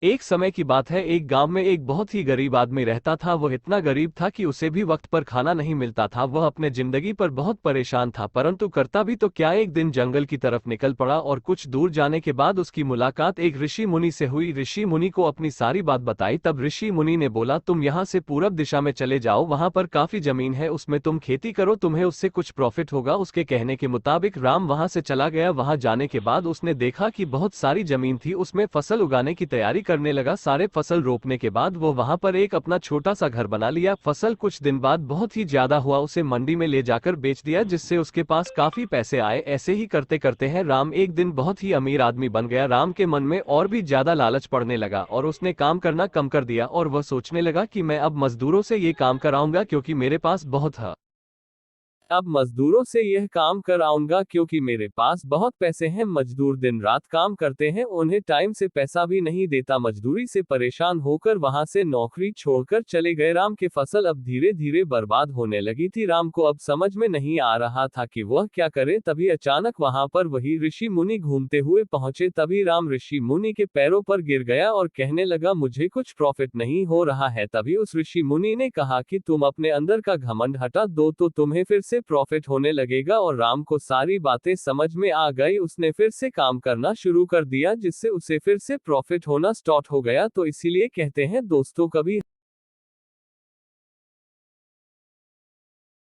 एक समय की बात है, एक गांव में एक बहुत ही गरीब आदमी रहता था। वह इतना गरीब था कि उसे भी वक्त पर खाना नहीं मिलता था। वह अपने जिंदगी पर बहुत परेशान था, परंतु करता भी तो क्या। एक दिन जंगल की तरफ निकल पड़ा और कुछ दूर जाने के बाद उसकी मुलाकात एक ऋषि मुनि से हुई। ऋषि मुनि को अपनी सारी बात बताई। तब ऋषि मुनि ने बोला, तुम यहाँ से पूरब दिशा में चले जाओ, वहां पर काफी जमीन है, उसमें तुम खेती करो, तुम्हें उससे कुछ प्रॉफिट होगा। उसके कहने के मुताबिक राम वहां से चला गया। वहां जाने के बाद उसने देखा कि बहुत सारी जमीन थी, उसमें फसल उगाने की तैयारी करने लगा। सारे फसल रोपने के बाद वो वहां पर एक अपना छोटा सा घर बना लिया। फसल कुछ दिन बाद बहुत ही ज्यादा हुआ, उसे मंडी में ले जाकर बेच दिया, जिससे उसके पास काफी पैसे आए। ऐसे ही करते करते हैं राम एक दिन बहुत ही अमीर आदमी बन गया। राम के मन में और भी ज्यादा लालच पड़ने लगा और उसने काम करना कम कर दिया और वह सोचने लगा कि मैं अब मजदूरों से ये काम कराऊंगा क्योंकि मेरे पास बहुत है। अब मजदूरों से यह काम कराऊंगा क्योंकि मेरे पास बहुत पैसे हैं। मजदूर दिन रात काम करते हैं, उन्हें टाइम से पैसा भी नहीं देता। मजदूरी से परेशान होकर वहां से नौकरी छोड़कर चले गए। राम की फसल अब धीरे धीरे बर्बाद होने लगी थी। राम को अब समझ में नहीं आ रहा था कि वह क्या करे। तभी अचानक वहां पर वही ऋषि मुनि घूमते हुए पहुंचे। तभी राम ऋषि मुनि के पैरों पर गिर गया और कहने लगा, मुझे कुछ प्रॉफिट नहीं हो रहा है। तभी उस ऋषि मुनि ने कहा कि तुम अपने अंदर का घमंड हटा दो तो तुम्हें फिर से प्रॉफिट होने लगेगा। और राम को सारी बातें समझ में आ गई। उसने फिर से काम करना शुरू कर दिया, जिससे उसे फिर से प्रॉफिट होना स्टार्ट हो गया। तो इसीलिए कहते हैं दोस्तों, कभी